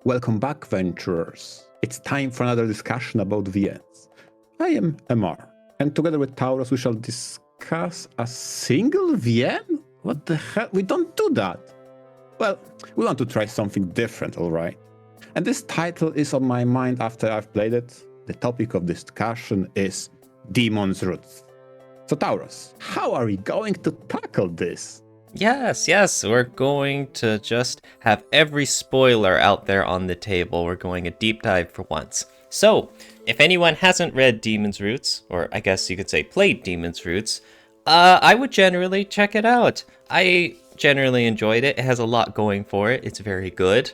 Welcome back, venturers. It's time for another discussion about VNs. I am MR, and together with Taurus we shall discuss a single VN? What the hell? We don't do that. Well, we want to try something different, alright? And this title is on my mind after I've played it. The topic of discussion is Demon's Roots. So Taurus, how are we going to tackle this? Yes, we're going to just have every spoiler out there on the table. We're going a deep dive for once. So, if anyone hasn't read Demon's Roots, or I guess you could say played Demon's Roots, I would generally check it out. I generally enjoyed it. It has a lot going for it. It's very good.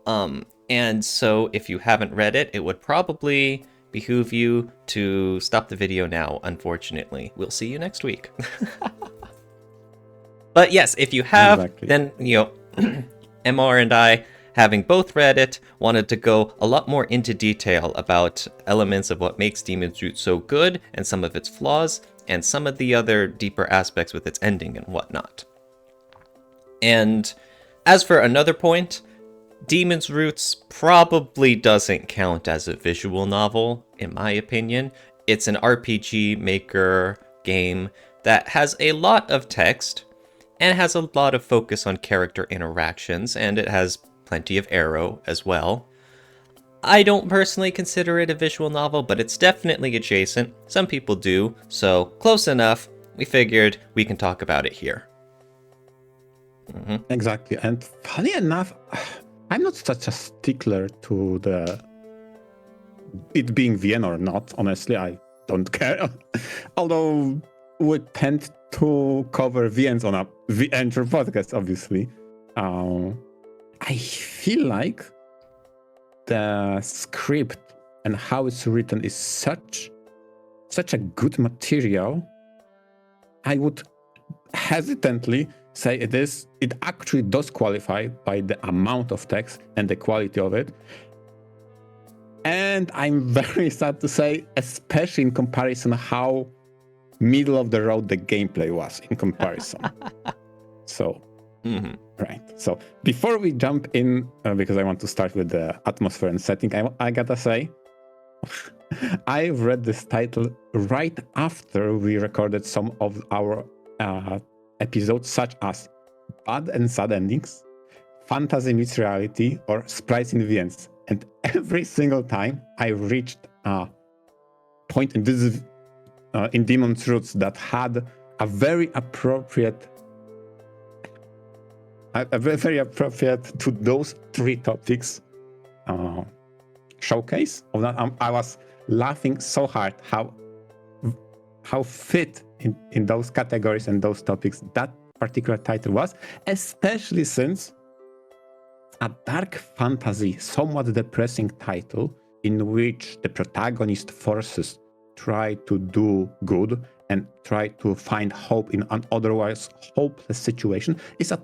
And so if you haven't read it, it would probably behoove you to stop the video now, unfortunately. We'll see you next week. But yes, if you have, then, MR and I, having both read it, wanted to go a lot more into detail about elements of what makes Demon's Roots so good, and some of its flaws, and some of the other deeper aspects with its ending and whatnot. And as for another point, Demon's Roots probably doesn't count as a visual novel, in my opinion. It's an RPG maker game that has a lot of text, and has a lot of focus on character interactions, and it has plenty of arrow as well. I don't personally consider it a visual novel, but it's definitely adjacent. Some people do, so close enough. We figured we can talk about it here. Exactly, and funny enough, I'm not such a stickler to it being VN or not. Honestly, I don't care. Although we tend to cover VNs on a VNture podcast, obviously. I feel like the script and how it's written is such a good material. I would hesitantly say it actually does qualify by the amount of text and the quality of it. And I'm very sad to say, especially in comparison how middle of the road the gameplay was in comparison. So, right. So before we jump in, because I want to start with the atmosphere and setting, I gotta say, I read this title right after we recorded some of our episodes, such as Bad and Sad Endings, Fantasy Meets Reality, or Sprites in VNs. And every single time I reached a point in this in Demon's Roots that had a very appropriate to those three topics showcase of that. I was laughing so hard how fit in those categories and those topics that particular title was, especially since a dark fantasy, somewhat depressing title in which the protagonist forces try to do good and try to find hope in an otherwise hopeless situation is a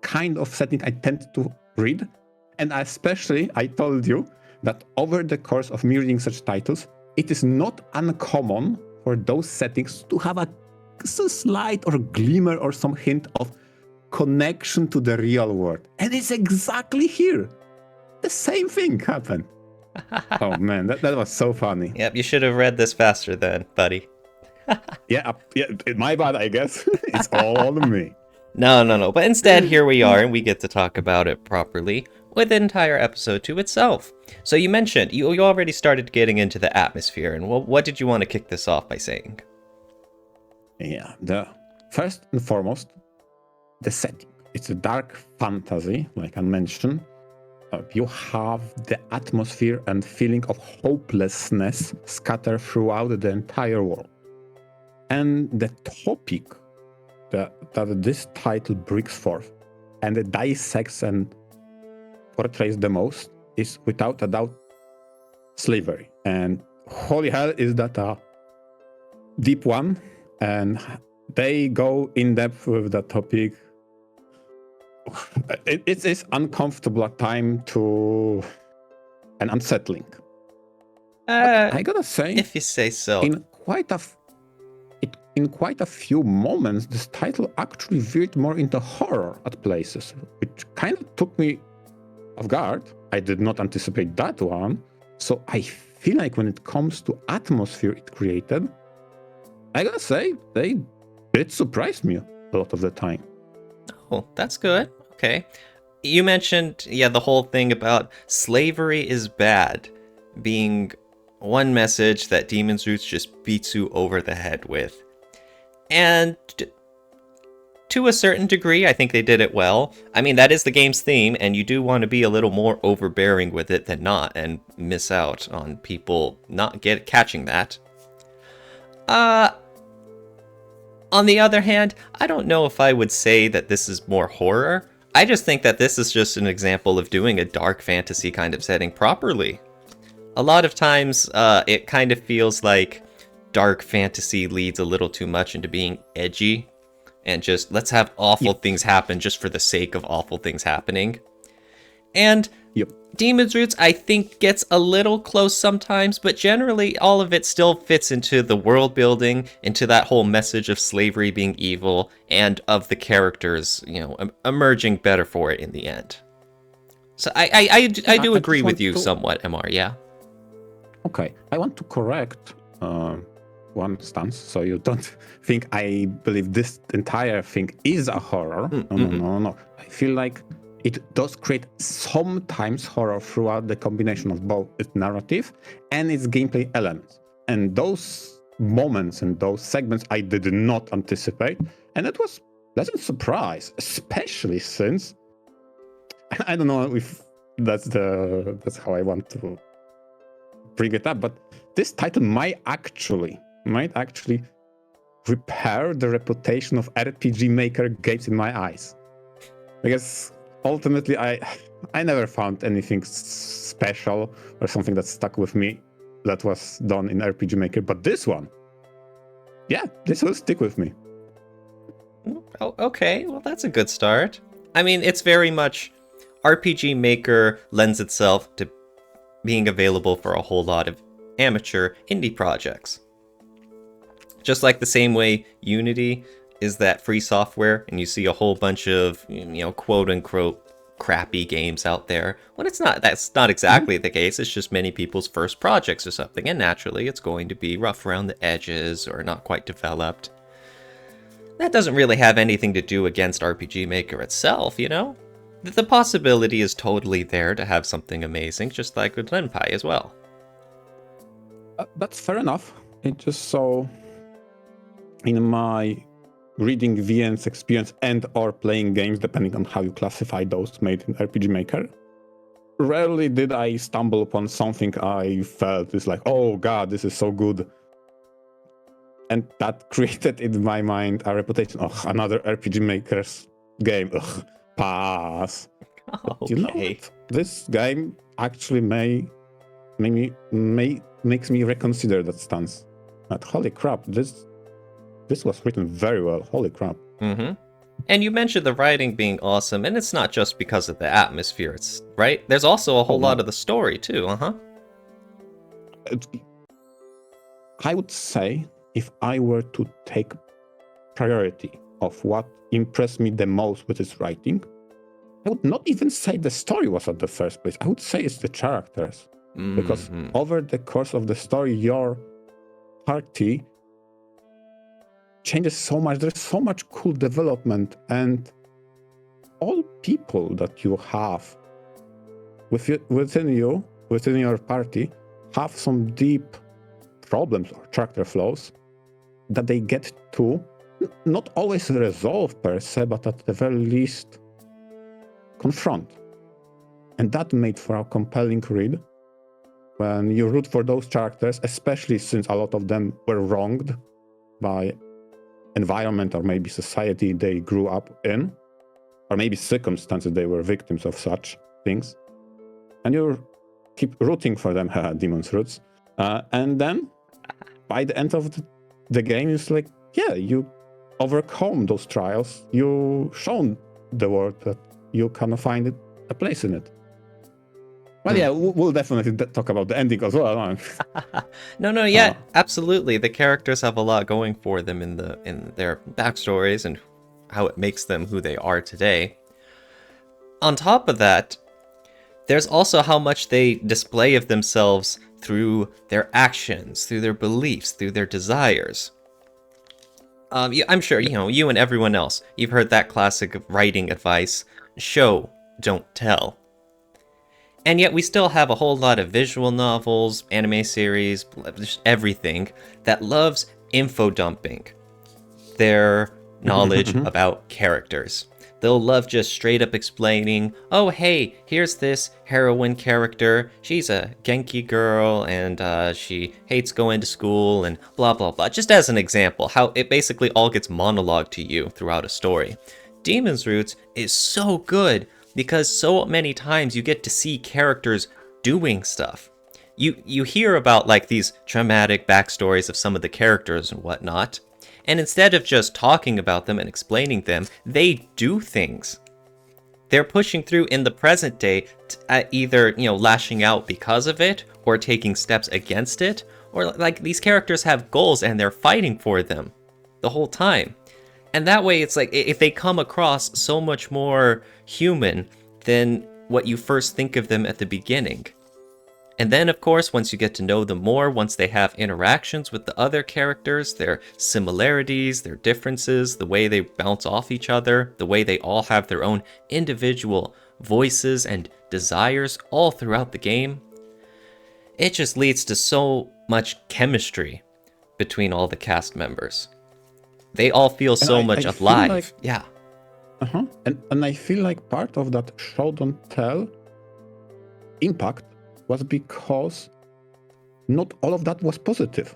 kind of setting I tend to read. And especially, I told you that over the course of me reading such titles, it is not uncommon for those settings to have a slight or glimmer or some hint of connection to the real world. And it's exactly here. The same thing happened. Oh man, that was so funny. Yep, you should have read this faster then, buddy. yeah, my bad, I guess. It's all on me. No. But instead, here we are, and we get to talk about it properly with an entire episode to itself. So you mentioned, you already started getting into the atmosphere, and what did you want to kick this off by saying? Yeah, the first and foremost, the setting. It's a dark fantasy, like I mentioned. You have the atmosphere and feeling of hopelessness scattered throughout the entire world. And the topic that this title brings forth and it dissects and portrays the most is without a doubt slavery. And holy hell, is that a deep one? And they go in depth with the topic. It is uncomfortable at times and unsettling. I gotta say, if you say so, in quite a few moments, this title actually veered more into horror at places, which kind of took me off guard. I did not anticipate that one. So I feel like when it comes to atmosphere it created, I gotta say, they did surprise me a lot of the time. Oh, that's good. Okay. You mentioned, the whole thing about slavery is bad being one message that Demon's Roots just beats you over the head with. And to a certain degree, I think they did it well. I mean, that is the game's theme, and you do want to be a little more overbearing with it than not, and miss out on people not catching that. On the other hand, I don't know if I would say that this is more horror. I just think that this is just an example of doing a dark fantasy kind of setting properly. A lot of times, it kind of feels like dark fantasy leads a little too much into being edgy, and just let's have awful things happen just for the sake of awful things happening. And Demon's Roots, I think, gets a little close sometimes, but generally all of it still fits into the world building, into that whole message of slavery being evil, and of the characters, emerging better for it in the end. So I do agree with you somewhat, MR, yeah? Okay, I want to correct one stance, so you don't think I believe this entire thing is a horror. No. I feel like it does create sometimes horror throughout the combination of both its narrative and its gameplay elements. And those moments and those segments I did not anticipate, and it was a pleasant surprise, especially since I don't know if that's how I want to bring it up, but this title might actually repair the reputation of RPG Maker games in my eyes. Because ultimately, I never found anything special or something that stuck with me that was done in RPG Maker, but this one, this will stick with me. Oh, okay, well that's a good start. I mean, it's very much RPG Maker lends itself to being available for a whole lot of amateur indie projects. Just like the same way Unity is that free software, and you see a whole bunch of, quote-unquote crappy games out there. When that's not exactly the case. It's just many people's first projects or something, and naturally it's going to be rough around the edges or not quite developed. That doesn't really have anything to do against RPG Maker itself, The possibility is totally there to have something amazing, just like with Renpai as well. That's fair enough. It just so, in my reading VN's experience and or playing games, depending on how you classify those made in RPG Maker, rarely did I stumble upon something I felt is like, oh god, this is so good. And that created in my mind a reputation, another RPG Maker's game, pass. Okay. This game actually makes me reconsider that stance. But holy crap, this was written very well. Holy crap. Mm-hmm. And you mentioned the writing being awesome, and it's not just because of the atmosphere, right? There's also a whole lot of the story too, I would say, if I were to take priority of what impressed me the most with its writing, I would not even say the story was at the first place. I would say it's the characters. Because over the course of the story, your party changes so much. There's so much cool development, and all people that you have within your party have some deep problems or character flaws that they get to not always resolve per se, but at the very least confront. And that made for a compelling read when you root for those characters, especially since a lot of them were wronged by environment or maybe society they grew up in, or maybe circumstances they were victims of such things. And you keep rooting for them, Demon's Roots. And then by the end of the game, it's like, you overcome those trials. You shown the world that you can find a place in it. Well, we'll definitely talk about the ending as well. No, absolutely. The characters have a lot going for them in their backstories and how it makes them who they are today. On top of that, There's also how much they display of themselves through their actions, through their beliefs, through their desires. I'm sure, you and everyone else, you've heard that classic writing advice, show, don't tell. And yet we still have a whole lot of visual novels, anime series, just everything that loves info dumping. Their knowledge about characters. They'll love just straight up explaining, oh hey, here's this heroine character, she's a Genki girl, and she hates going to school, and blah blah blah. Just as an example, how it basically all gets monologued to you throughout a story. Demon's Roots is so good because so many times you get to see characters doing stuff. You hear about like these traumatic backstories of some of the characters and whatnot, and instead of just talking about them and explaining them, they do things. They're pushing through in the present day, either, lashing out because of it, or taking steps against it, or like these characters have goals and they're fighting for them the whole time. And that way, it's like, if they come across so much more human than what you first think of them at the beginning. And then, of course, once you get to know them more, once they have interactions with the other characters, their similarities, their differences, the way they bounce off each other, the way they all have their own individual voices and desires all throughout the game, it just leads to so much chemistry between all the cast members. They all feel so much alive. Like, yeah. And I feel like part of that show don't tell impact was because not all of that was positive.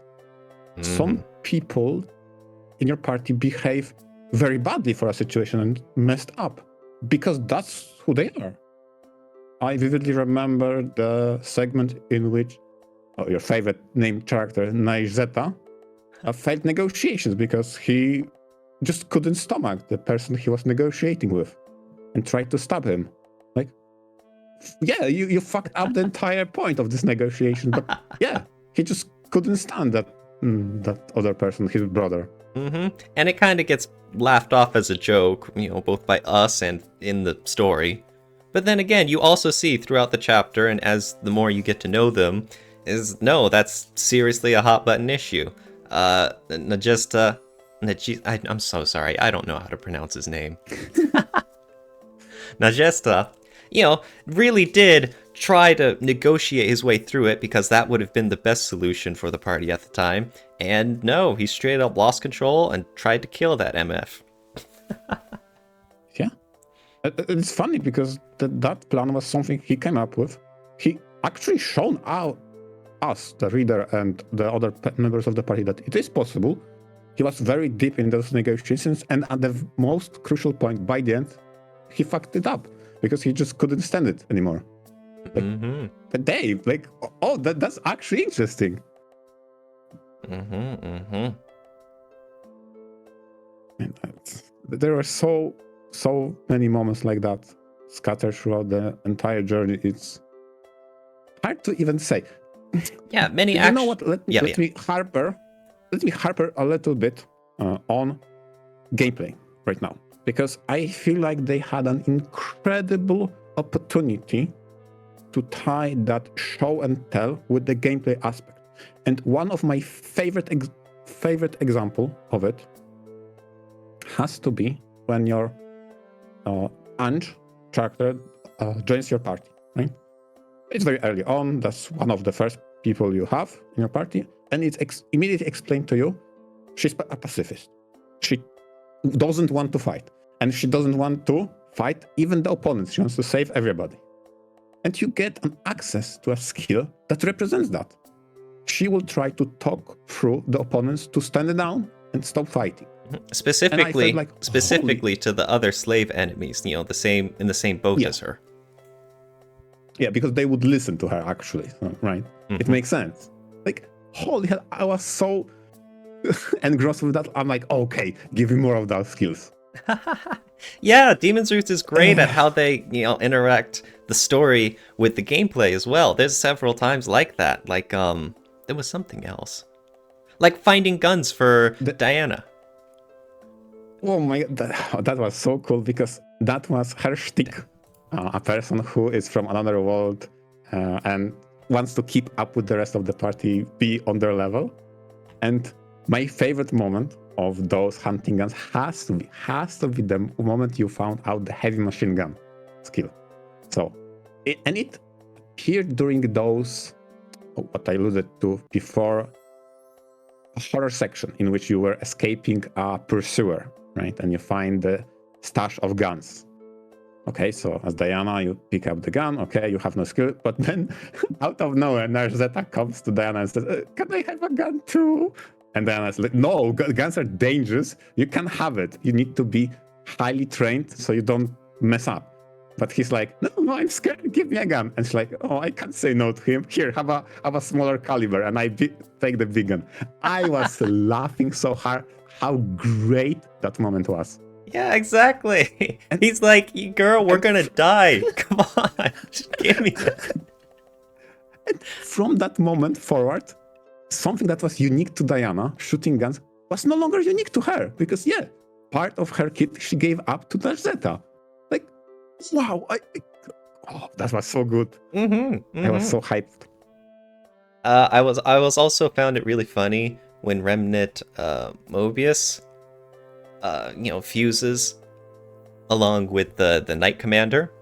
Some people in your party behave very badly for a situation and messed up because that's who they are. I vividly remember the segment in which your favorite named character, Naizeta, failed negotiations because he just couldn't stomach the person he was negotiating with and tried to stab him. Like, yeah, you fucked up the entire point of this negotiation, but yeah, he just couldn't stand that other person, his brother. And it kind of gets laughed off as a joke, both by us and in the story. But then again, you also see throughout the chapter, and as the more you get to know them, no, that's seriously a hot button issue. I'm so sorry, I don't know how to pronounce his name. Najesta, really did try to negotiate his way through it because that would have been the best solution for the party at the time. And no, he straight up lost control and tried to kill that MF. Yeah. It's funny because that plan was something he came up with. He actually shown us, the reader and the other members of the party, that it is possible. He was very deep in those negotiations, and at the most crucial point, by the end, he fucked it up because he just couldn't stand it anymore. But Dave, that's actually interesting. And there are so many moments like that scattered throughout the entire journey. It's hard to even say. Yeah, many. You know what? Let me harper a little bit on gameplay right now, because I feel like they had an incredible opportunity to tie that show and tell with the gameplay aspect. And one of my favorite example of it has to be when your Ange character joins your party, right? It's very early on. That's one of the first people you have in your party. And it's immediately explained to you, she's a pacifist. She doesn't want to fight. And she doesn't want to fight even the opponents. She wants to save everybody. And you get an access to a skill that represents that. She will try to talk through the opponents to stand down and stop fighting. Specifically to the other slave enemies, in the same boat as her. Yeah, because they would listen to her, actually, right? It makes sense. Like, holy hell, I was so engrossed with that. I'm like, okay, give me more of those skills. Yeah, Demon's Roots is great at how they, interact the story with the gameplay as well. There's several times like that. Like, there was something else. Like finding guns for Diana. Oh my god, that was so cool because that was her shtick a person who is from another world and wants to keep up with the rest of the party, be on their level. And my favorite moment of those hunting guns has to be the moment you found out the heavy machine gun skill. So, it appeared during those, what I alluded to before, a horror section in which you were escaping a pursuer, right? And you find the stash of guns. Okay, so as Diana, you pick up the gun. Okay, you have no skill. But then, out of nowhere, Narzeta comes to Diana and says, can I have a gun too? And Diana's like, no, guns are dangerous. You can't have it. You need to be highly trained so you don't mess up. But he's like, no, I'm scared. Give me a gun. And she's like, oh, I can't say no to him. Here, have a smaller caliber. And I take the big gun. I was laughing so hard how great that moment was. Yeah, exactly. And he's like, girl, we're gonna die. Come on, just give me that. And from that moment forward, something that was unique to Diana, shooting guns, was no longer unique to her. Because, yeah, part of her kit she gave up to Narzeta. Like, wow, that was so good. I was so hyped. I was also found it really funny when Remnant Mobius fuses along with the Knight Commander.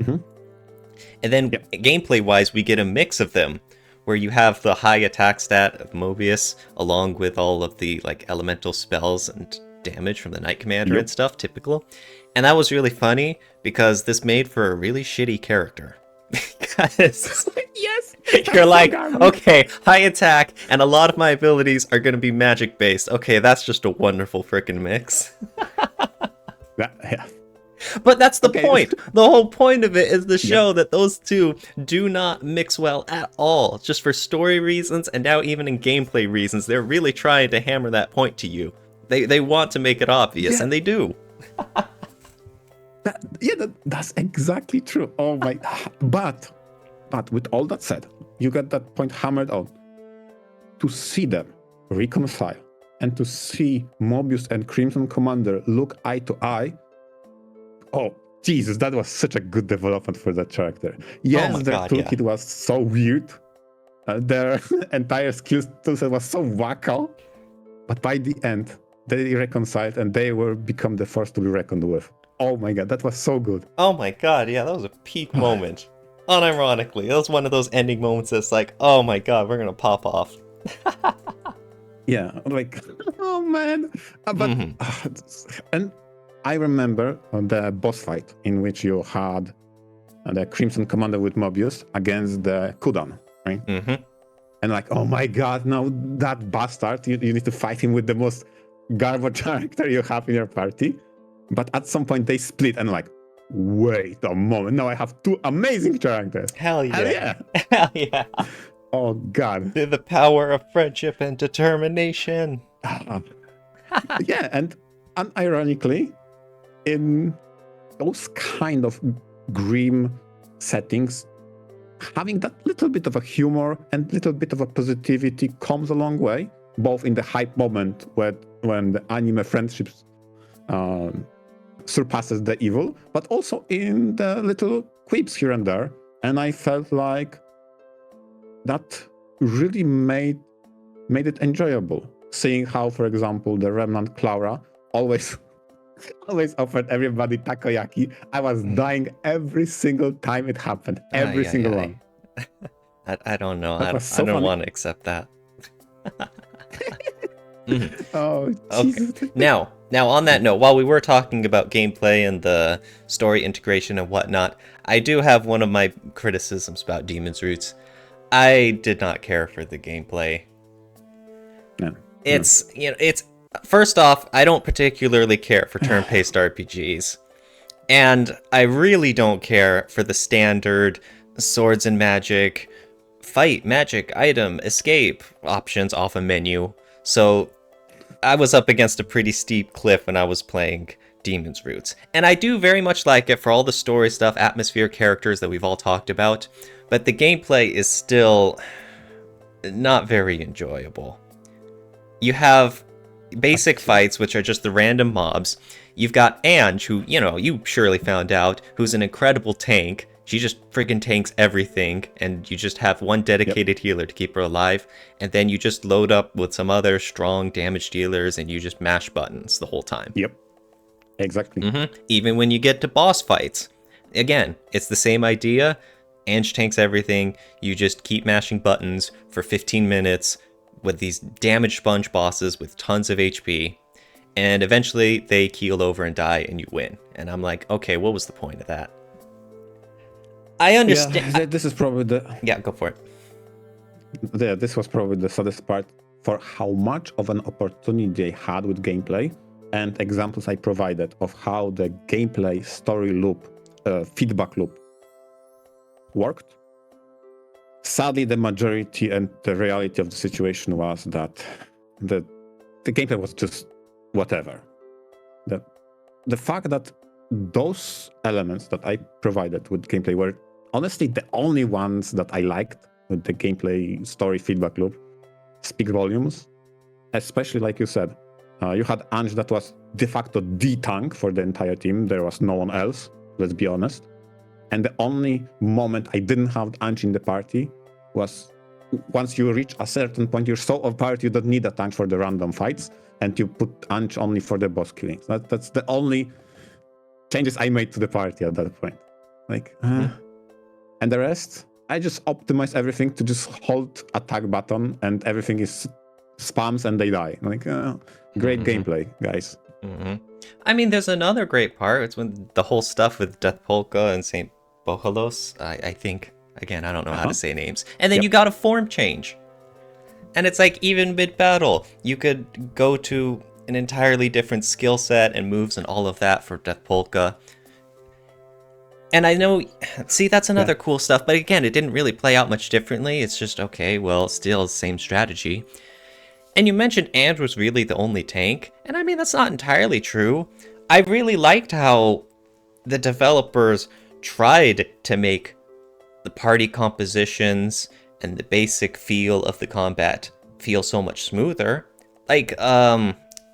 And then gameplay-wise, we get a mix of them, where you have the high attack stat of Mobius, along with all of the like elemental spells and damage from the Knight Commander and stuff, typical. And that was really funny, because this made for a really shitty character. Because yes, you're like, okay, high attack, and a lot of my abilities are going to be magic based. Okay, that's just a wonderful freaking mix. Yeah. But that's the point. The whole point of it is to show that those two do not mix well at all. Just for story reasons, and now even in gameplay reasons, they're really trying to hammer that point to you. They want to make it obvious, and they do. That's exactly true. Oh my! But with all that said, you got that point hammered out. To see them reconcile and to see Mobius and Crimson Commander look eye to eye. Oh Jesus, that was such a good development for that character. Yes, their toolkit was so weird. Their entire skill set was so wacko. But by the end, they reconciled and they will become the force to be reckoned with. Oh my god, that was so good. Oh my god, yeah, that was a peak moment. Unironically, that was one of those ending moments that's like, oh my god, we're gonna pop off. Yeah, like, oh man. And I remember the boss fight in which you had the Crimson Commander with Mobius against the Kudan, right? And like, oh my god, now that bastard, you need to fight him with the most garbage character you have in your party. But at some point they split and like, wait a moment, now I have two amazing characters. Hell yeah. Hell yeah. Hell yeah. Oh god. The power of friendship and determination. Yeah, and unironically, in those kind of grim settings, having that little bit of a humor and little bit of a positivity comes a long way, both in the hype moment when the anime friendships surpasses the evil, but also in the little quips here and there. And I felt like that really made it enjoyable. Seeing how, for example, the Remnant Clara always offered everybody takoyaki. I was dying every single time it happened. Every single one. I don't know. I don't want to accept that. Oh, Jesus. Okay. Now on that note, while we were talking about gameplay and the story integration and whatnot, I do have one of my criticisms about Demon's Roots. I did not care for the gameplay. No. It's first off, I don't particularly care for turn-based RPGs. And I really don't care for the standard swords and magic, fight, magic, item, escape options off a menu. So I was up against a pretty steep cliff when I was playing Demon's Roots. And I do very much like it for all the story stuff, atmosphere, characters that we've all talked about. But the gameplay is still not very enjoyable. You have basic fights, which are just the random mobs. You've got Ange, who, you surely found out, who's an incredible tank. She just friggin' tanks everything, and you just have one dedicated healer to keep her alive, and then you just load up with some other strong damage dealers, and you just mash buttons the whole time. Yep. Exactly. Even when you get to boss fights. Again, it's the same idea. Ange tanks everything. You just keep mashing buttons for 15 minutes with these damage sponge bosses with tons of HP. And eventually they keel over and die and you win. And I'm like, okay, what was the point of that? I understand. Yeah, this is probably Yeah, go for it. Yeah, this was probably the saddest part for how much of an opportunity they had with gameplay and examples I provided of how the gameplay story loop, feedback loop worked. Sadly, the majority and the reality of the situation was that the gameplay was just whatever. The fact that those elements that I provided with gameplay were honestly the only ones that I liked with the gameplay story feedback loop speak volumes. Especially like you said, you had Ange that was de facto the tank for the entire team. There was no one else, let's be honest. And the only moment I didn't have Ange in the party was once you reach a certain point, you're so overpowered you don't need a tank for the random fights, and you put Ange only for the boss killing. That's the only changes I made to the party at that point. And the rest, I just optimize everything to just hold attack button and everything is spams and they die. Great gameplay, guys. I mean, there's another great part. It's when the whole stuff with Death Polka and St. Bohalos, I think. Again, I don't know how to say names. And then you got a form change. And it's like, even mid-battle, you could go to an entirely different skill set and moves and all of that for Death Polka. And I know, see, that's another cool stuff. But again, it didn't really play out much differently. It's just, okay, well, still the same strategy. And you mentioned Ange was really the only tank. And I mean, that's not entirely true. I really liked how the developers tried to make the party compositions and the basic feel of the combat feel so much smoother. Like,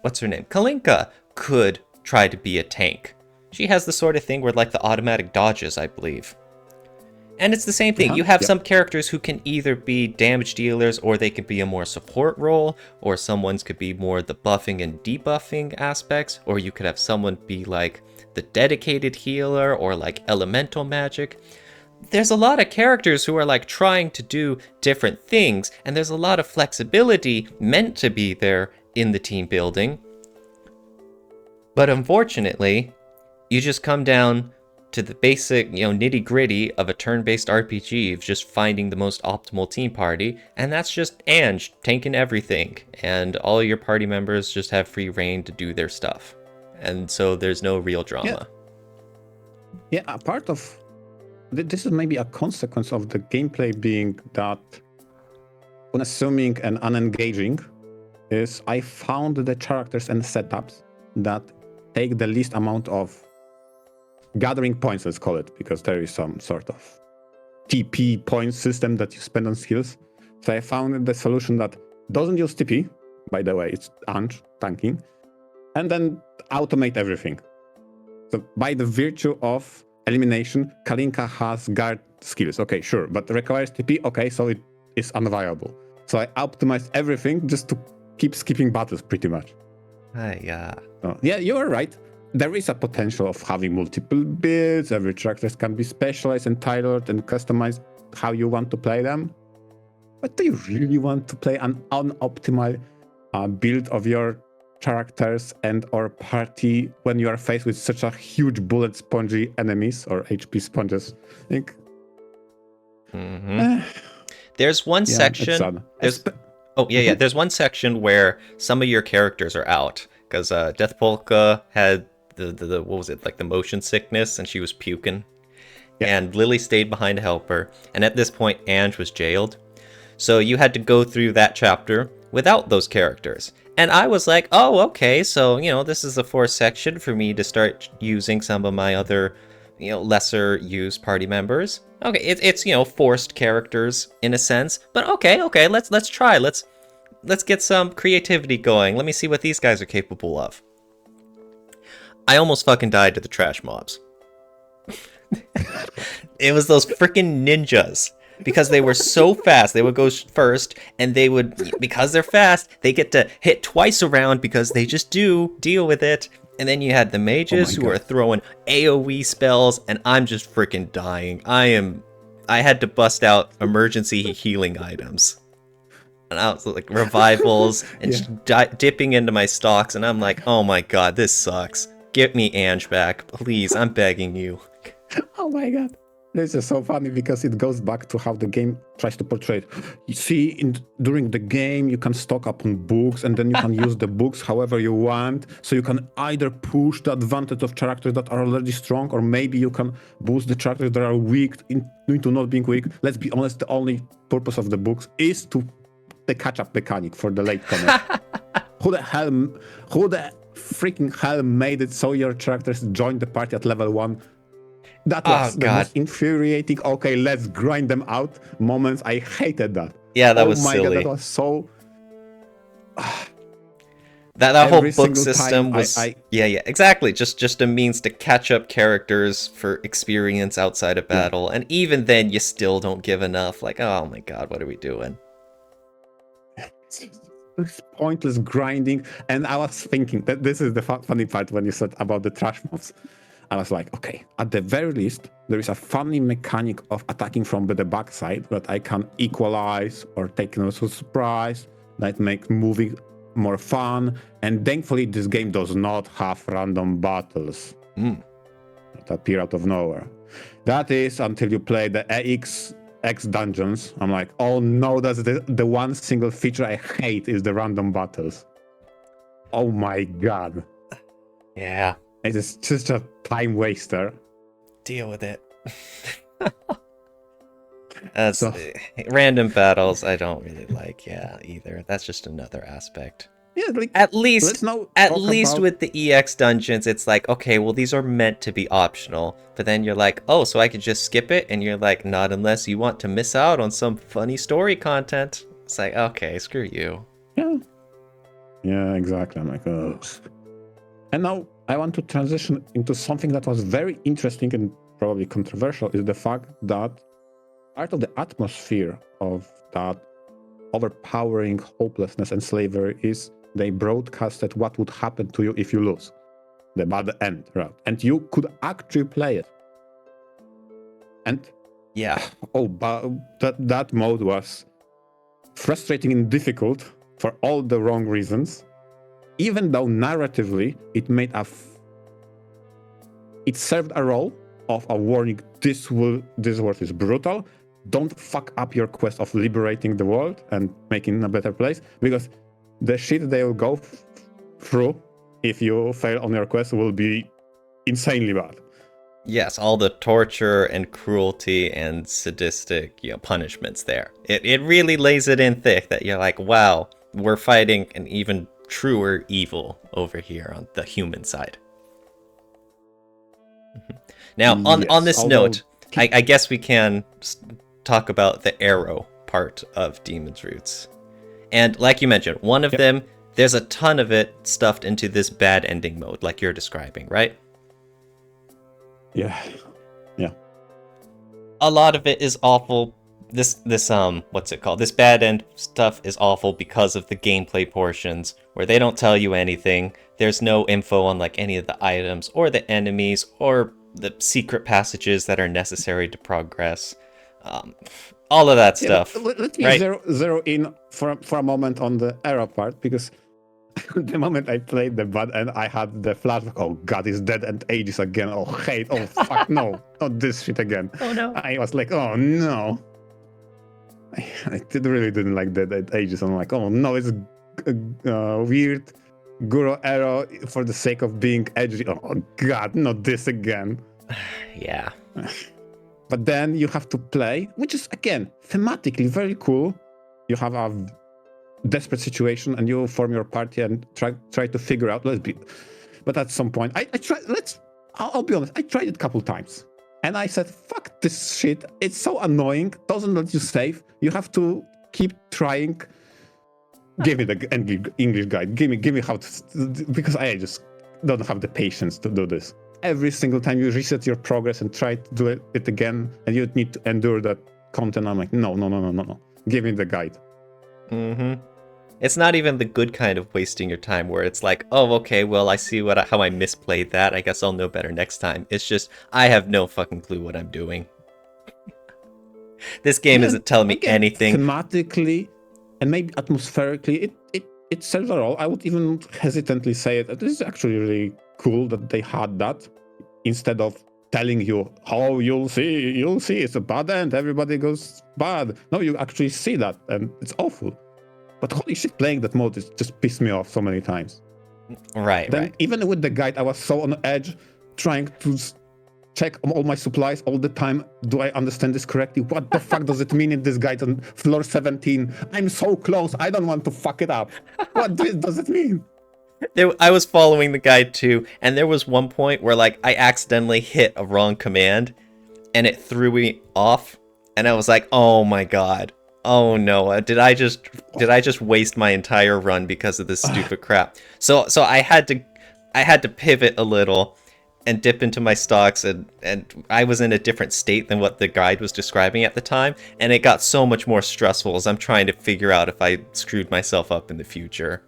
what's her name? Kalinka could try to be a tank. She has the sort of thing where, like, the automatic dodges, I believe. And it's the same thing. You have some characters who can either be damage dealers, or they could be a more support role, or someone's could be more the buffing and debuffing aspects, or you could have someone be like the dedicated healer, or like elemental magic. There's a lot of characters who are like trying to do different things, and there's a lot of flexibility meant to be there in the team building. But unfortunately, you just come down to the basic, nitty-gritty of a turn-based RPG of just finding the most optimal team party, and that's just Ange tanking everything, and all your party members just have free reign to do their stuff. And so there's no real drama. Yeah, a part of this is maybe a consequence of the gameplay being that unassuming and unengaging is I found the characters and setups that take the least amount of gathering points, let's call it, because there is some sort of TP point system that you spend on skills. So I found the solution that doesn't use TP, by the way, it's Ange tanking, and then automate everything. So by the virtue of elimination, Kalinka has guard skills. Okay, sure, but requires TP. Okay, so it is unviable. So I optimized everything just to keep skipping battles pretty much. Yeah, you are right. There is a potential of having multiple builds. Every character can be specialized and tailored and customized how you want to play them. But do you really want to play an unoptimal build of your characters and or party when you are faced with such a huge bullet spongy enemies or HP sponges? I think. There's one section. There's one section where some of your characters are out because Death Polka had the what was it, like the motion sickness, and she was puking. And Lily stayed behind to help her. And at this point, Ange was jailed. So you had to go through that chapter without those characters. And I was like, oh, okay, so, this is the fourth section for me to start using some of my other, lesser used party members. Okay, it's forced characters in a sense. But okay, let's try. Let's get some creativity going. Let me see what these guys are capable of. I almost fucking died to the trash mobs. It was those freaking ninjas. Because they were so fast, they would go first, and they would, because they're fast, they get to hit twice around because they just do deal with it. And then you had the mages who are throwing AoE spells, and I'm just freaking dying. I had to bust out emergency healing items. And I was like, revivals, and just dipping into my stocks, and I'm like, oh my god, this sucks. Get me Ange back, please, I'm begging you. Oh my god. This is so funny because it goes back to how the game tries to portray it. You see, during the game, you can stock up on books, and then you can use the books however you want. So you can either push the advantage of characters that are already strong, or maybe you can boost the characters that are weak into not being weak. Let's be honest, the only purpose of the books is to the catch-up mechanic for the latecomers. Who the freaking hell made it so your characters join the party at level 1? That was the most infuriating, okay, let's grind them out moments. I hated that. Yeah, that was silly. Oh my god, that was so... that whole book system was... Yeah, exactly. Just a means to catch up characters for experience outside of battle. And even then, you still don't give enough. Like, oh my god, what are we doing? It's pointless grinding. And I was thinking that this is the funny part when you said about the trash mobs. I was like, okay, at the very least, there is a funny mechanic of attacking from the backside that I can equalize or take no surprise, that makes moving more fun. And thankfully, this game does not have random battles that appear out of nowhere. That is until you play the X dungeons. I'm like, oh no, that's the one single feature I hate is the random battles. Oh my god. Yeah. It is just a time waster. Deal with it. That's random battles I don't really like, either. That's just another aspect. Yeah, like, at least with the EX dungeons, it's like, okay, well, these are meant to be optional. But then you're like, oh, so I could just skip it? And you're like, not unless you want to miss out on some funny story content. It's like, okay, screw you. Yeah, exactly. I'm like, oh. And now I want to transition into something that was very interesting and probably controversial, is the fact that part of the atmosphere of that overpowering hopelessness and slavery is they broadcasted what would happen to you if you lose. The bad end route. And you could actually play it. And but that mode was frustrating and difficult for all the wrong reasons. Even though narratively it made it served a role of a warning, this world is brutal. Don't fuck up your quest of liberating the world and making a better place, because the shit they'll go through if you fail on your quest will be insanely bad. Yes, all the torture and cruelty and sadistic, punishments there. It really lays it in thick that you're like, wow, we're fighting an even truer evil over here on the human side. Now, on this note, I guess we can talk about the arrow part of Demon's Roots. And like you mentioned, one of them, there's a ton of it stuffed into this bad ending mode, like you're describing, right? Yeah. A lot of it is awful. This what's it called? This bad end stuff is awful because of the gameplay portions where they don't tell you anything. There's no info on like any of the items or the enemies or the secret passages that are necessary to progress. All of that stuff. Let me zero in for a moment on the arrow part, because the moment I played the bad end, I had the flashback. Oh god, it's Dead End Ages again. Oh hate. Oh fuck no, not this shit again. Oh no. I was like, oh no. I really didn't like Dead End Ages. I'm like, oh no, it's a weird Guru arrow for the sake of being edgy. Oh god, not this again. Yeah. But then you have to play, which is again thematically very cool. You have a desperate situation and you form your party and try to figure out. But at some point, I'll be honest. I tried it a couple times. And I said, fuck this shit. It's so annoying. Doesn't let you save. You have to keep trying. Give me the English guide. Give me how to, because I just don't have the patience to do this. every single time you reset your progress and try to do it again, and you need to endure that content. I'm like, no. Give me the guide. Mm-hmm. It's not even the good kind of wasting your time where it's like, oh, okay, well, I see how I misplayed that. I guess I'll know better next time. It's just, I have no fucking clue what I'm doing. This game isn't telling me anything. Thematically and maybe atmospherically, it serves a role. I would even hesitantly say it. This is actually really cool that they had that instead of telling you, oh, you'll see, it's a bad end, everybody goes bad. No, you actually see that, and it's awful. But holy shit, playing that mode is just pissed me off so many times. Right. Even with the guide, I was so on edge, trying to check all my supplies all the time. Do I understand this correctly? What the fuck does it mean in this guide on floor 17? I'm so close. I don't want to fuck it up. What does it mean? I was following the guide too, and there was one point where like I accidentally hit a wrong command, and it threw me off, and I was like, oh my god. Oh no, did I just waste my entire run because of this stupid crap? So I had to pivot a little and dip into my stocks, and I was in a different state than what the guide was describing at the time, and it got so much more stressful as I'm trying to figure out if I screwed myself up in the future.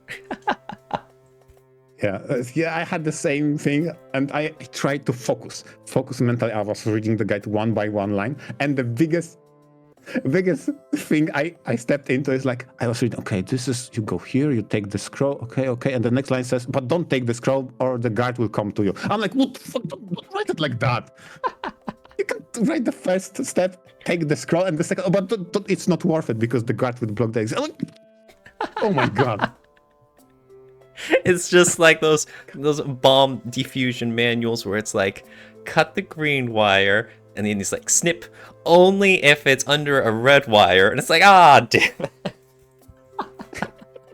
Yeah, I had the same thing, and I tried to focus mentally. I was reading the guide one by one line, and the biggest thing I stepped into is like, I was reading, okay, this is, you go here, you take the scroll, okay, and the next line says, but don't take the scroll or the guard will come to you. I'm like, what the fuck, don't write it like that. You can write the first step, take the scroll, and the second, but it's not worth it because the guard will block the exit. Like, oh my god. It's just like those bomb diffusion manuals where it's like, cut the green wire, and then he's like, snip only if it's under a red wire. And it's like, damn it.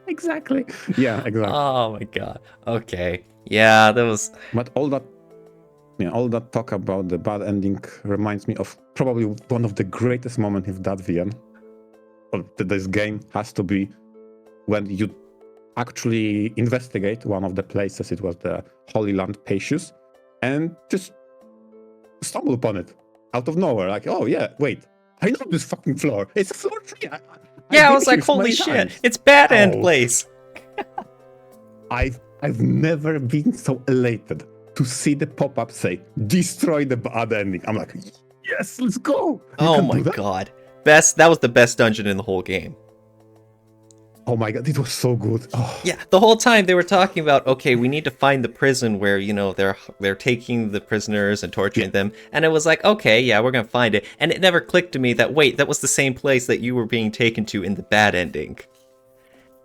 Exactly. Yeah, exactly. Oh my god. Okay. Yeah, that was... But all that talk about the bad ending reminds me of probably one of the greatest moments in that VN. Or this game has to be when you actually investigate one of the places. It was the Holy Land Pacius, and just stumble upon it out of nowhere. Like, oh yeah, wait, I know this fucking floor. It's floor 3. I was like, holy shit, it's bad end place. I've never been so elated to see the pop-up say, destroy the bad ending. I'm like, yes, let's go. Oh my god. That was the best dungeon in the whole game. Oh my god, it was so good. Oh. Yeah, the whole time they were talking about, okay, we need to find the prison where, they're taking the prisoners and torturing them. And it was like, okay, yeah, we're going to find it. And it never clicked to me that, wait, that was the same place that you were being taken to in the bad ending.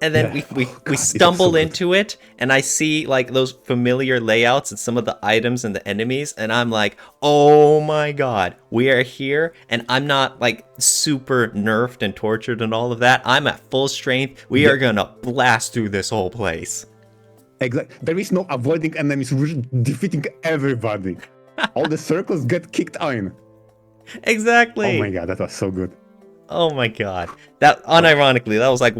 And then we stumble into it, and I see like those familiar layouts and some of the items and the enemies, and I'm like, oh my god, we are here, and I'm not like super nerfed and tortured and all of that. I'm at full strength. We are gonna blast through this whole place. Exactly. There is no avoiding enemies. We're defeating everybody. All the circles get kicked in. Exactly. Oh my god, that was so good. Oh my god. That unironically, that was like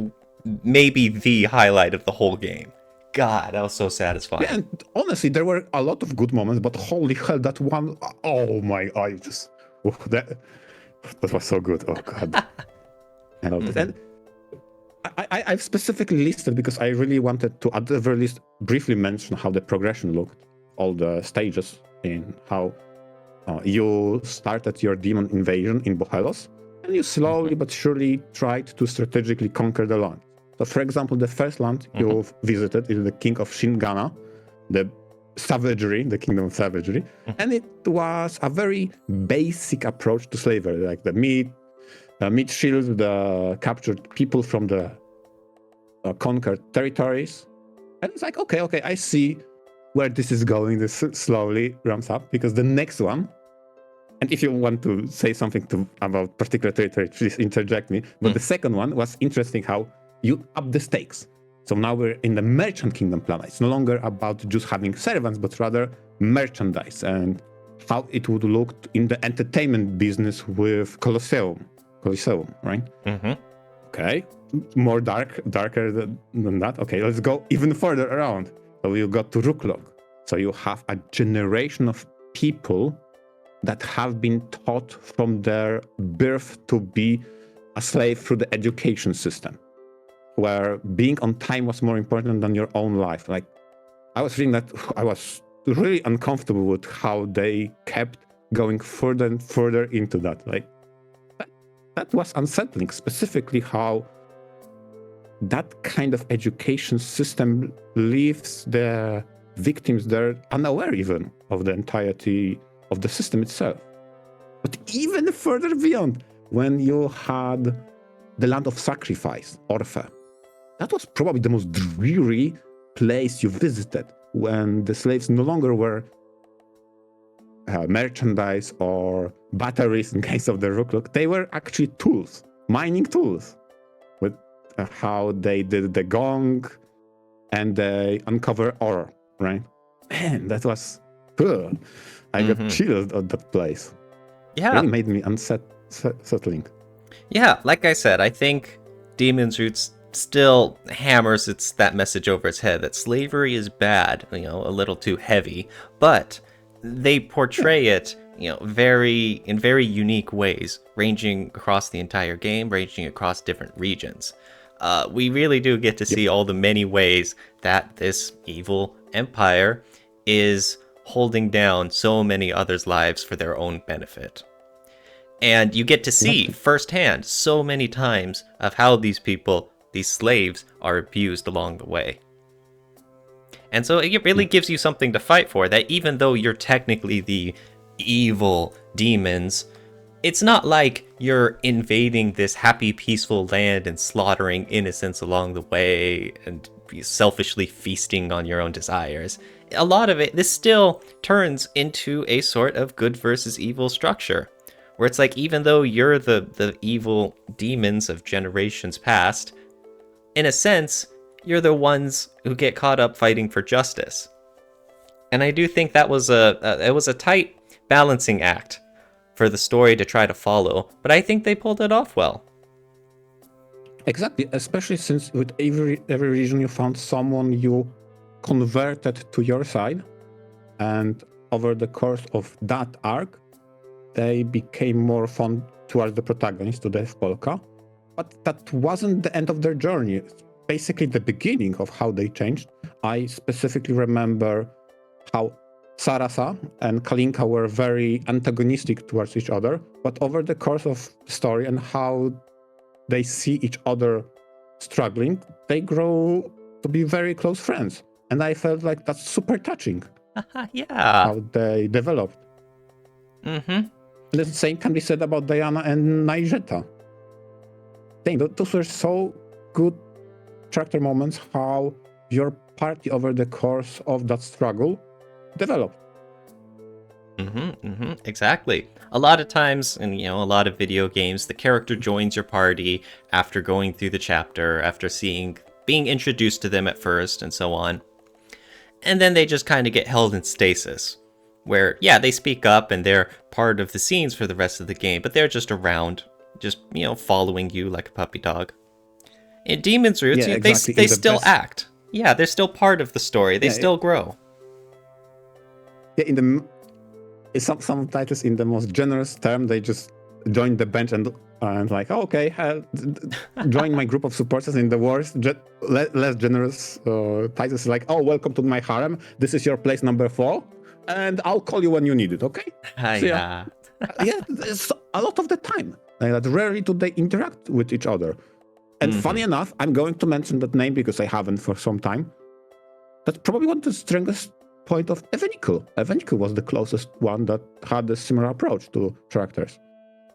maybe the highlight of the whole game. God, that was so satisfying. Yeah, and honestly, there were a lot of good moments, but holy hell, that one, oh my, that was so good. Oh god. I love it. And I've specifically listed because I really wanted to, at the very least, briefly mention how the progression looked, all the stages, in how you started your demon invasion in Bohelos, and you slowly but surely tried to strategically conquer the land. So, for example, the first land you've visited is the King of Shingana, the Kingdom of Savagery, and it was a very basic approach to slavery, like the meat shield, the captured people from the conquered territories. And it's like, okay, I see where this is going. This slowly ramps up, because the next one, and if you want to say something about particular territory, please interject me. But the second one was interesting, how you up the stakes. So now we're in the merchant kingdom planet. It's no longer about just having servants, but rather merchandise, and how it would look in the entertainment business with Colosseum, right? Okay, more darker than that. Okay, let's go even further around. So you got to Ruklok. So you have a generation of people that have been taught from their birth to be a slave through the education system, where being on time was more important than your own life. Like, I was reading that, I was really uncomfortable with how they kept going further and further into that. Like, that was unsettling, specifically how that kind of education system leaves the victims there unaware even of the entirety of the system itself. But even further beyond, when you had the land of sacrifice, Orpha, that was probably the most dreary place you visited, when the slaves no longer were merchandise or batteries in case of the Rukluk. They were actually tools, mining tools, with how they did the gong and they uncover ore, right? Man, that was cool. I got chills at that place. Yeah. Really made me unsettling. Yeah, like I said, I think Demon's Roots still hammers that message over its head that slavery is bad, a little too heavy, but they portray it, in very unique ways, ranging across the entire game, ranging across different regions. We really do get to see all the many ways that this evil empire is holding down so many others' lives for their own benefit. And you get to see firsthand so many times of how these people, these slaves, are abused along the way. And so it really gives you something to fight for, that even though you're technically the evil demons, it's not like you're invading this happy, peaceful land and slaughtering innocents along the way and selfishly feasting on your own desires. A lot of it, this still turns into a sort of good versus evil structure, where it's like, even though you're the evil demons of generations past, in a sense, you're the ones who get caught up fighting for justice. And I do think that was a tight balancing act for the story to try to follow, but I think they pulled it off well. Exactly, especially since with every region you found someone you converted to your side, and over the course of that arc, they became more fun towards the protagonist, to Death Polka. But that wasn't the end of their journey. It's basically the beginning of how they changed. I specifically remember how Sarasa and Kalinka were very antagonistic towards each other, but over the course of the story and how they see each other struggling, they grow to be very close friends. And I felt like that's super touching. Yeah. How they developed. And the same can be said about Diana and Naijeta. Those were so good character moments, how your party over the course of that struggle developed. Exactly. A lot of times, in a lot of video games, the character joins your party after going through the chapter, after being introduced to them at first, and so on. And then they just kind of get held in stasis, where, they speak up and they're part of the scenes for the rest of the game, but they're just around, just, following you like a puppy dog. In Demon's Roots, exactly. they still act. Yeah, they're still part of the story. They still grow. Yeah, some titles, in the most generous term, they just join the bench and like, oh, okay, join my group of supporters. In the worst, less generous titles, like, oh, welcome to my harem. This is your place number 4, and I'll call you when you need it. Okay? Yeah. It's a lot of the time. Like, rarely do they interact with each other. And funny enough, I'm going to mention that name because I haven't for some time. That's probably one of the strongest point of Eveniku. Eveniku was the closest one that had a similar approach to characters.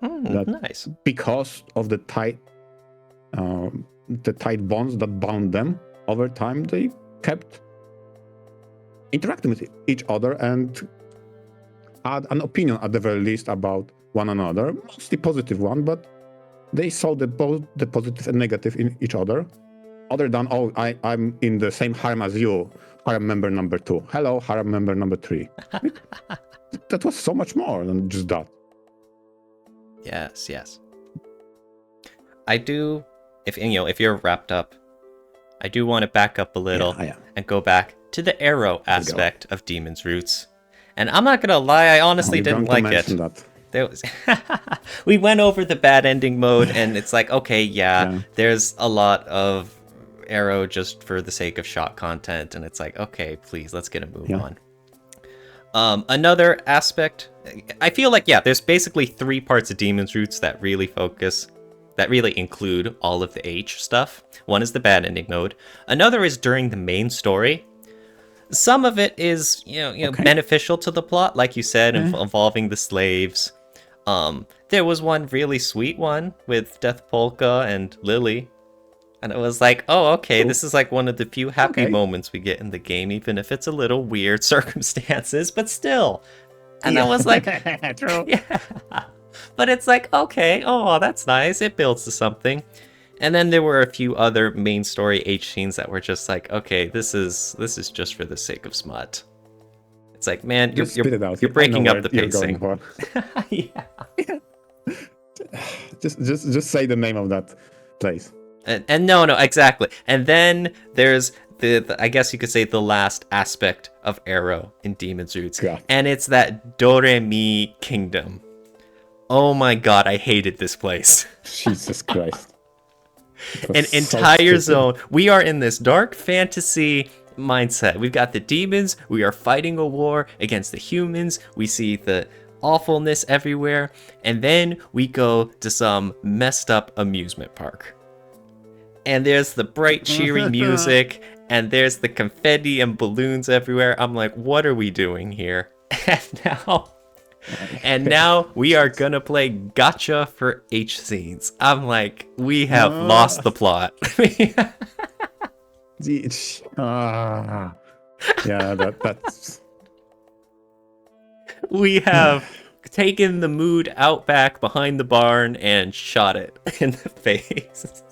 Nice. Because of the tight bonds that bound them over time, they kept interacting with each other and had an opinion at the very least about one another, mostly positive one, but they saw both the positive and negative in each other. Other than, oh, I'm in the same harem as you, harem member number 2. Hello, harem member number 3. That was so much more than just that. Yes. I do, if you're wrapped up, I do want to back up a little and go back to the arrow aspect of Demon's Roots. And I'm not gonna lie, I honestly didn't like it. There was we went over the bad ending mode, and it's like, okay, yeah, there's a lot of arrow just for the sake of shot content, and it's like, okay, please, let's get a move on. Another aspect, I feel like, there's basically 3 parts of Demon's Roots that really include all of the H stuff. One is the bad ending mode. Another is during the main story. Some of it is, beneficial to the plot, like you said, involving the slaves. There was one really sweet one with Death Polka and Lily. And it was like, oh, okay, this is like one of the few happy moments we get in the game, even if it's a little weird circumstances, but still. And I was like, true. Yeah. But it's like, okay, oh, that's nice. It builds to something. And then there were a few other main story H scenes that were just like, okay, this is just for the sake of smut. It's like, man, you're breaking up the pacing. Just say the name of that place. And no, exactly. And then there's the I guess you could say the last aspect of Arrow in Demon's Roots. Yeah. And it's that Do-Re-Mi kingdom. Oh my god, I hated this place. Jesus Christ. An entire zone. We are in this dark fantasy mindset. We've got the demons. We are fighting a war against the humans. We see the awfulness everywhere. And then we go to some messed up amusement park. And there's the bright, cheery music. And there's the confetti and balloons everywhere. I'm like, what are we doing here? And now we are gonna play gotcha for H scenes. I'm like, we have lost the plot. That's. We have taken the mood out back behind the barn and shot it in the face.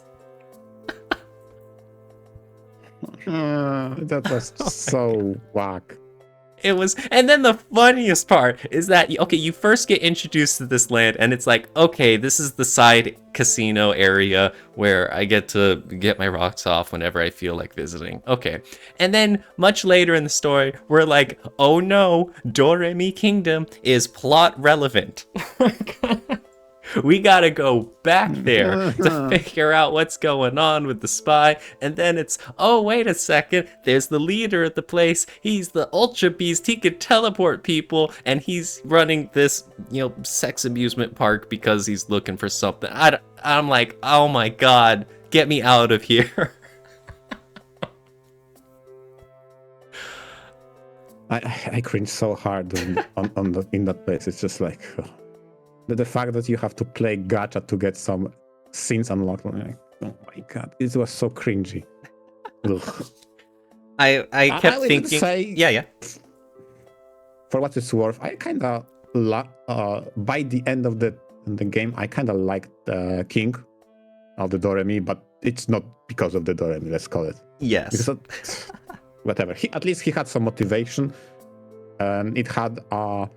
That was so whack. It was, and then the funniest part is that, okay, you first get introduced to this land, and it's like, okay, this is the side casino area where I get to get my rocks off whenever I feel like visiting. Okay. And then much later in the story, we're like, oh no, Do-Re-Mi Kingdom is plot relevant. We gotta go back there to figure out what's going on with the spy. And then it's, oh, wait a second. There's the leader of the place. He's the Ultra Beast. He could teleport people. And he's running this, sex amusement park because he's looking for something. I'm like, oh my god, get me out of here. I cringe so hard in that place. It's just like... The fact that you have to play gacha to get some scenes unlocked, I'm like, oh my god, it was so cringy. I kept thinking, say, for what it's worth, I kind of by the end of the game, I kind of liked the king of the Do-Re-Mi, but it's not because of the Do-Re-Mi, let's call it. Yes. Because whatever. At least he had some motivation, and it had a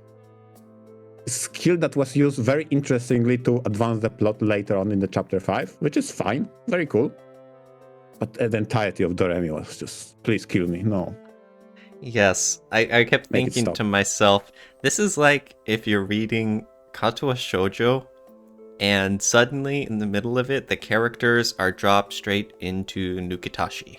skill that was used very interestingly to advance the plot later on in the chapter 5, which is fine, very cool. But the entirety of Do-Re-Mi was just, please kill me, no. Yes, I kept thinking to myself, this is like if you're reading Katua Shoujo, and suddenly in the middle of it, the characters are dropped straight into Nukitashi.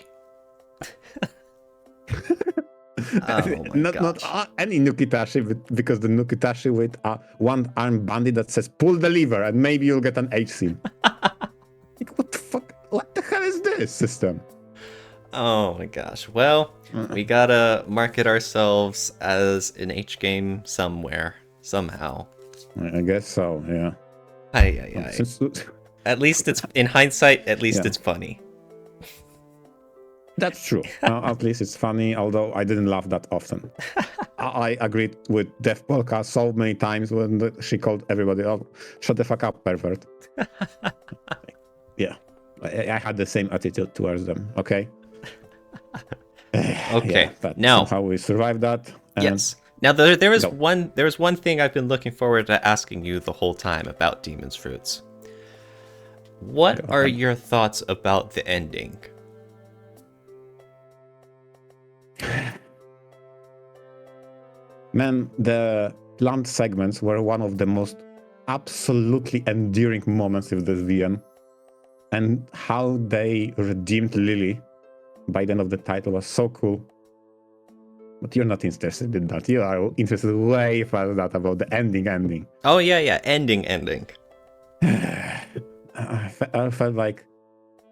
Not any Nukitashi, because the Nukitashi with a one-armed bandit that says pull the lever and maybe you'll get an H scene. Like, what the fuck? What the hell is this system? Oh my gosh. Well, we gotta market ourselves as an H game somewhere, somehow. I guess so, yeah. At least it's, in hindsight, at least it's funny. That's true. At least it's funny, although I didn't laugh that often. I agreed with Death Polka so many times when she called everybody, oh, shut the fuck up, pervert. Yeah, I had the same attitude towards them, okay? Okay, but now somehow we survived that. Yes. Now there is one thing I've been looking forward to asking you the whole time about Demon's Fruits. What are your thoughts about the ending? Man, the plant segments were one of the most absolutely endearing moments of this VN. And how they redeemed Lily by the end of the title was so cool. But you're not interested in that. You are interested way further that about the ending. Oh, yeah. Ending. I felt like,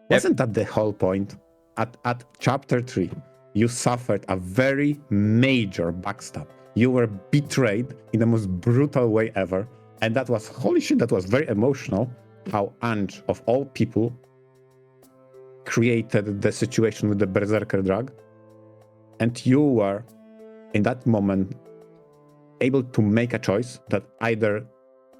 wasn't that the whole point? At chapter 3, you suffered a very major backstab. You were betrayed in the most brutal way ever. And that was, holy shit, that was very emotional. How Ange, of all people, created the situation with the Berserker drug. And you were, in that moment, able to make a choice that either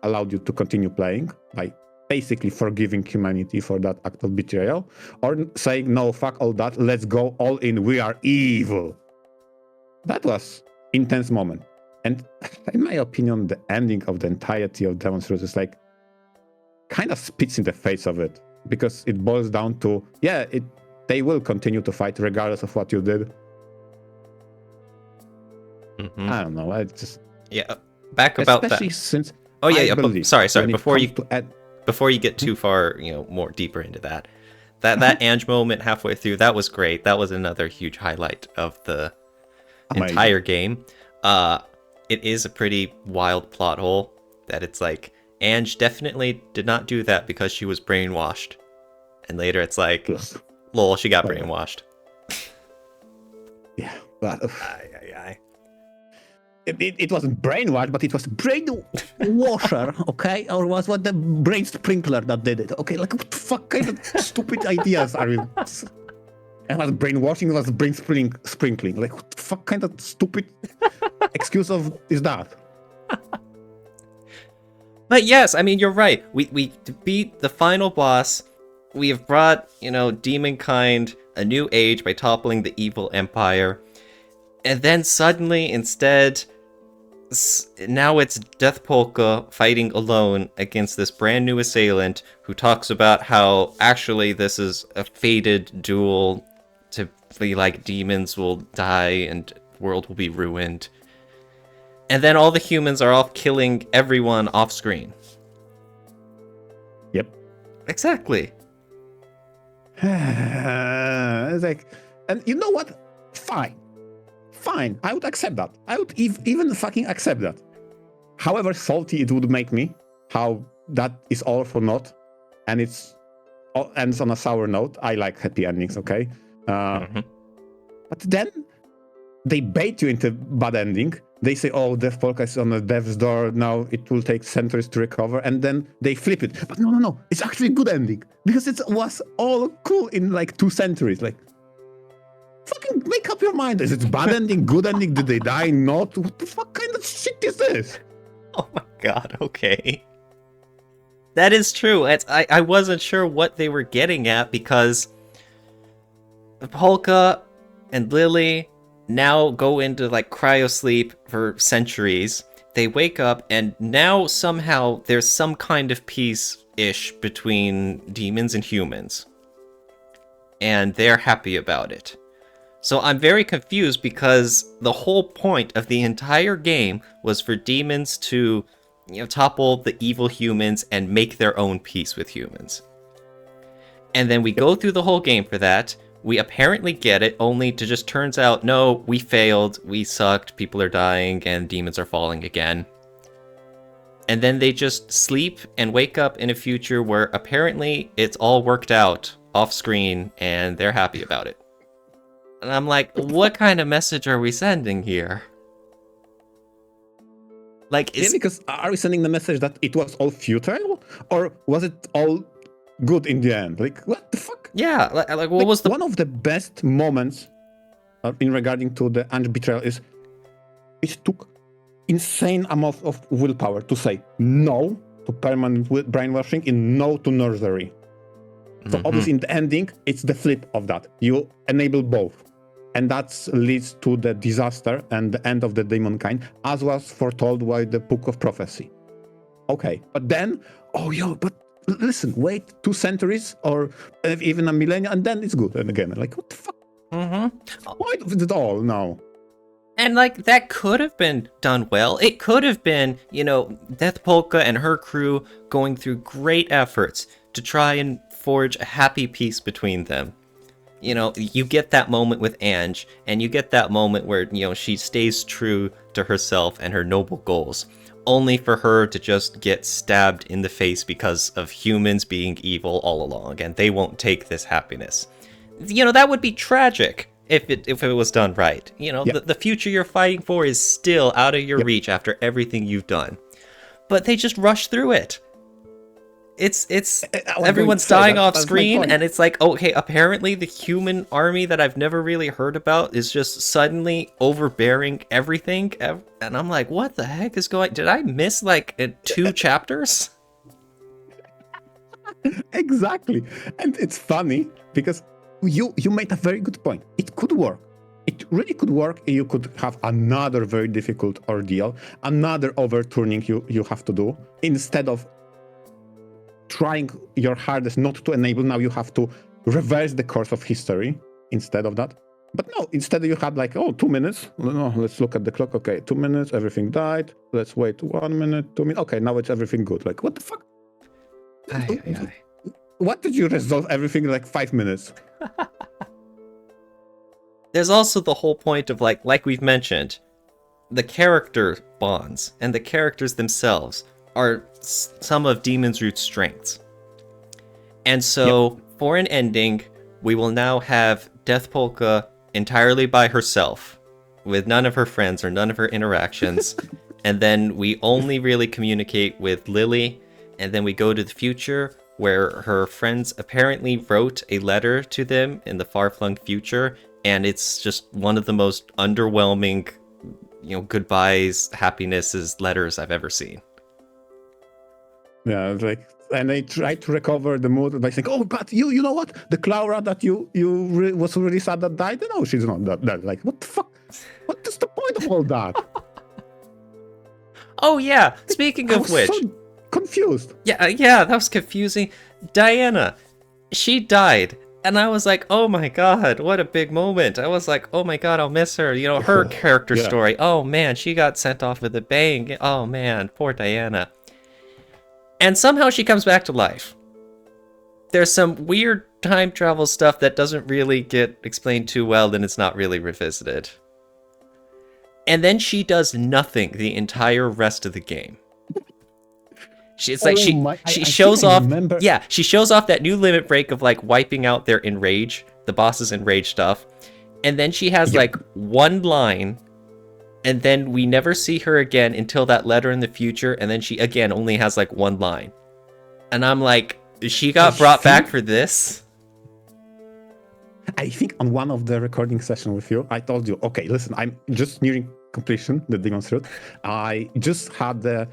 allowed you to continue playing by basically forgiving humanity for that act of betrayal, or saying, no, fuck all that, let's go all in, we are evil. That was intense moment. And in my opinion, the ending of the entirety of Demon's Roots is like, kind of spits in the face of it, because it boils down to, they will continue to fight regardless of what you did. Mm-hmm. I don't know, I just... Yeah, back about that. Especially since... Oh, yeah, but sorry, before you get too far, more deeper into that, that Ange moment halfway through, that was great. That was another huge highlight of the entire game. It is a pretty wild plot hole that it's like, Ange definitely did not do that because she was brainwashed. And later it's like, lol, she got brainwashed. Yeah, but... It wasn't brainwashed, but it was brainwasher, okay? Or was what the brain sprinkler that did it, okay? Like, what the fuck kind of stupid ideas are you... It was brainwashing, it was brain sprinkling. Like, what the fuck kind of stupid excuse is that? But yes, I mean, you're right. We beat the final boss. We have brought, Demonkind a new age by toppling the evil empire. And then suddenly, instead, now it's Death Polka fighting alone against this brand new assailant who talks about how actually this is a fated duel to be like demons will die and the world will be ruined. And then all the humans are off killing everyone off screen. Yep. Exactly. It's like, and you know what? Fine. I would accept that. I would even fucking accept that. However salty it would make me, how that is all for naught, and it ends on a sour note. I like happy endings, okay? But then they bait you into bad ending. They say, oh, Death Polka is on the death's door, now it will take centuries to recover, and then they flip it. But no, it's actually a good ending, because it was all cool in like 2 centuries. Like, fucking make up your mind. Is it bad ending, good ending? Did they die? Not? What the fuck kind of shit is this? Oh my god, okay. That is true. I wasn't sure what they were getting at, because Polka and Lily now go into like cryosleep for centuries. They wake up and now somehow there's some kind of peace-ish between demons and humans. And they're happy about it. So I'm very confused, because the whole point of the entire game was for demons to, topple the evil humans and make their own peace with humans. And then we go through the whole game for that. We apparently get it, only to just turns out, no, we failed, we sucked, people are dying, and demons are falling again. And then they just sleep and wake up in a future where apparently it's all worked out off screen and they're happy about it. And I'm like, what kind of message are we sending here? Like, because are we sending the message that it was all futile? Or was it all good in the end? Like, what the fuck? Yeah, like what was the... One of the best moments in regarding to the Ange betrayal is it took insane amount of willpower to say no to permanent brainwashing and no to nursery. So obviously in the ending, it's the flip of that. You enable both. And that leads to the disaster and the end of the Demonkind, as was foretold by the Book of Prophecy. Okay, but then, but listen, wait 2 centuries or even a millennia, and then it's good. And again, like, what the fuck? Point of it all, no. And, like, that could have been done well. It could have been, Death Polka and her crew going through great efforts to try and forge a happy peace between them. You get that moment with Ange, and you get that moment where, she stays true to herself and her noble goals, only for her to just get stabbed in the face because of humans being evil all along, and they won't take this happiness. That would be tragic. If it was done right. The future you're fighting for is still out of your reach after everything you've done. But they just rush through it. It's everyone's dying off screen, and it's like, okay, apparently the human army that I've never really heard about is just suddenly overbearing everything. And I'm like, what the heck is going... Did I miss, like, 2 chapters? Exactly. And it's funny, because you made a very good point. It could work. It really could work. You could have another very difficult ordeal, another overturning you have to do. Instead of trying your hardest not to enable, now you have to reverse the course of history instead of that. But no, instead you had like, 2 minutes. No, let's look at the clock. Okay, 2 minutes, everything died. Let's wait 1 minute, 2 minutes. Okay, now it's everything good. Like, what the fuck? What did you resolve everything in like 5 minutes? There's also the whole point of like we've mentioned, the character bonds and the characters themselves are some of Demon's Root's strengths. And so for an ending, we will now have Death Polka entirely by herself, with none of her friends or none of her interactions. And then we only really communicate with Lily, and then we go to the future, where her friends apparently wrote a letter to them in the far-flung future, and it's just one of the most underwhelming, goodbyes, happinesses letters I've ever seen. Yeah, like, and they try to recover the mood by saying, "Oh, but you know what? The Clara that was really sad that died. No, she's not that. Like, what the fuck? What is the point of all that?" Oh yeah. Speaking of which, so confused. Yeah, that was confusing. Diana, she died, and I was like, oh my god, what a big moment. I was like, oh my god, I'll miss her. Her character story. Oh man, she got sent off with a bang. Oh man, poor Diana. And somehow she comes back to life. There's some weird time travel stuff that doesn't really get explained too well, then it's not really revisited. And then she does nothing the entire rest of the game. She shows off. Yeah, she shows off that new limit break of like wiping out their enrage, the boss's enrage stuff, and then she has like one line, and then we never see her again until that letter in the future, and then she again only has like one line, and I'm like, she got brought back for this. I think on one of the recording sessions with you, I told you, okay, listen, I'm just nearing completion, the Demon's Root. I just had the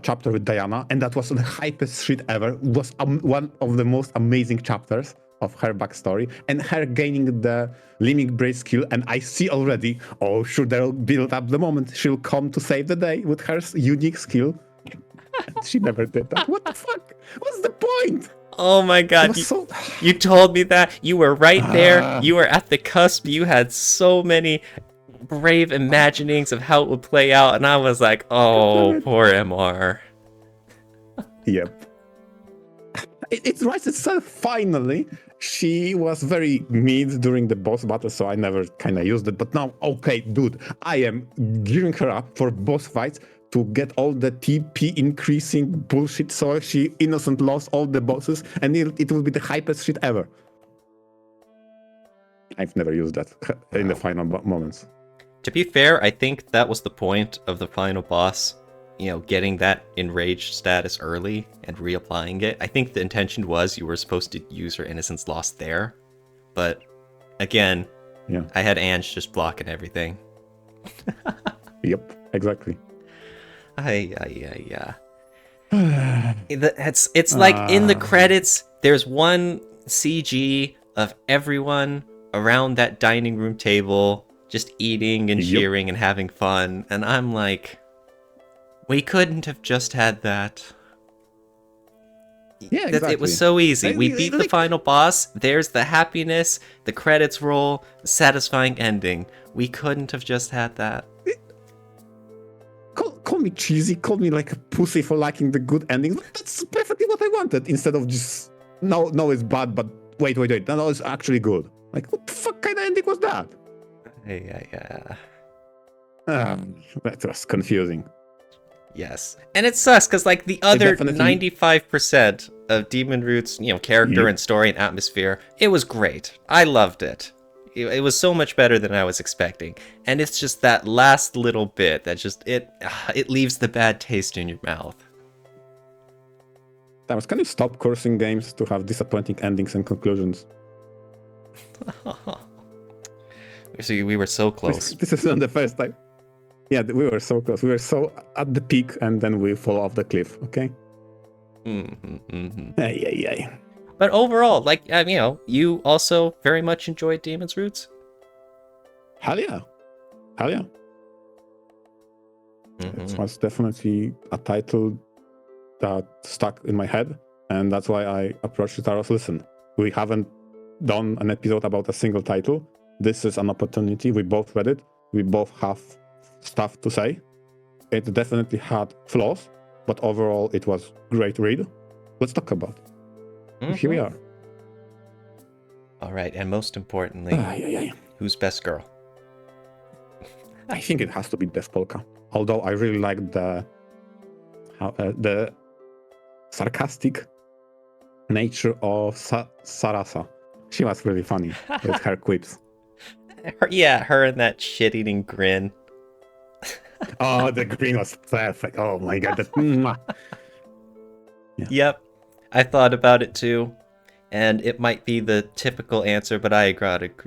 chapter with Diana, and that was the hypest shit ever. It was one of the most amazing chapters of her backstory, and her gaining the limit break skill, and I see already, sure, they'll build up the moment she'll come to save the day with her unique skill. She never did that. What the fuck? What's the point? Oh my god, you told me that. You were right there. You were at the cusp. You had so many brave imaginings of how it would play out, and I was like, oh, poor MR. Yep. It writes itself, finally. She was very mid during the boss battle, so I never kind of used it. But now, okay, dude, I am gearing her up for boss fights to get all the TP increasing bullshit, so she innocent lost all the bosses, and it will be the hypest shit ever. I've never used that in the final moments. To be fair, I think that was the point of the final boss, getting that enraged status early and reapplying it. I think the intention was you were supposed to use her innocence lost there, but again, I had Ange just blocking everything. Yep, exactly. Yeah. It's like in the credits, there's one CG of everyone around that dining room table just eating and cheering and having fun, and I'm like, we couldn't have just had that. Yeah, exactly. It was so easy. We beat the final boss. There's the happiness, the credits roll, satisfying ending. We couldn't have just had that. Call me cheesy, call me like a pussy for liking the good ending. That's perfectly what I wanted. Instead of just no, it's bad, but wait, no, it's actually good. Like, what the fuck kind of ending was that? Yeah. That was confusing. Yes, and it sucks because like the other 95% of Demon Root's, character and story and atmosphere, it was great. I loved it. It was so much better than I was expecting, and it's just that last little bit that just it leaves the bad taste in your mouth. Thomas, can you stop cursing games to have disappointing endings and conclusions? So we were so close. This is not the first time. Yeah, we were so close. We were so at the peak, and then we fall off the cliff. Okay. Yeah. But overall, like you also very much enjoyed Demon's Roots. Hell yeah. It was definitely a title that stuck in my head, and that's why I approached Taros. Listen, we haven't done an episode about a single title. This is an opportunity. We both read it. We both have stuff to say. It definitely had flaws, but overall it was great read. Let's talk about it. Here we are. All right, and most importantly, who's best girl? I think it has to be Death Polka. Although I really like the sarcastic nature of Sarasa. She was really funny with her quips. Her and that shit-eating grin. Oh, the grin was perfect. Oh my god. Yep. I thought about it too. And it might be the typical answer, but I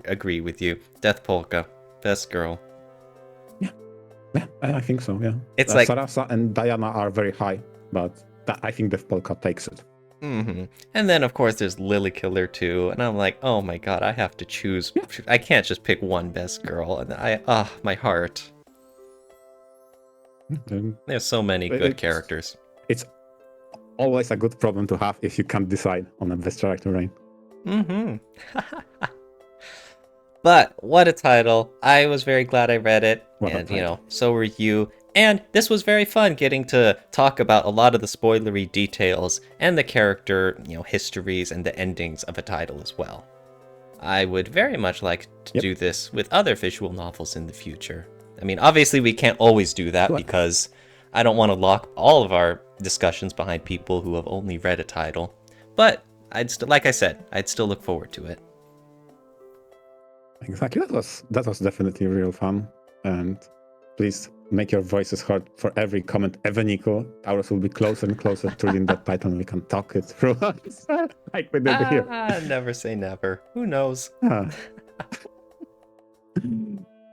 agree with you. Death Polka. Best girl. Yeah, I think so, yeah. It's like Sarasa and Diana are very high, but I think Death Polka takes it. And then, of course, there's Lily Killer too. And I'm like, oh my god, I have to choose. Yeah. I can't just pick one best girl. And my heart. There's so many good characters. It's always a good problem to have if you can't decide on a best character, right? But what a title. I was very glad I read it. And, so were you. And this was very fun getting to talk about a lot of the spoilery details and the character, histories and the endings of a title as well. I would very much like to do this with other visual novels in the future. I mean, obviously we can't always do that because I don't want to lock all of our discussions behind people who have only read a title. But like I said, I'd still look forward to it. Exactly. That was definitely real fun. And please make your voices heard for every comment ever, Nico. Ours will be closer and closer to reading that title, and we can talk it through like we did here. Never say never. Who knows?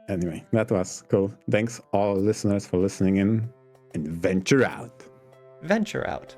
Anyway, that was cool. Thanks all listeners for listening in, and venture out. Venture out.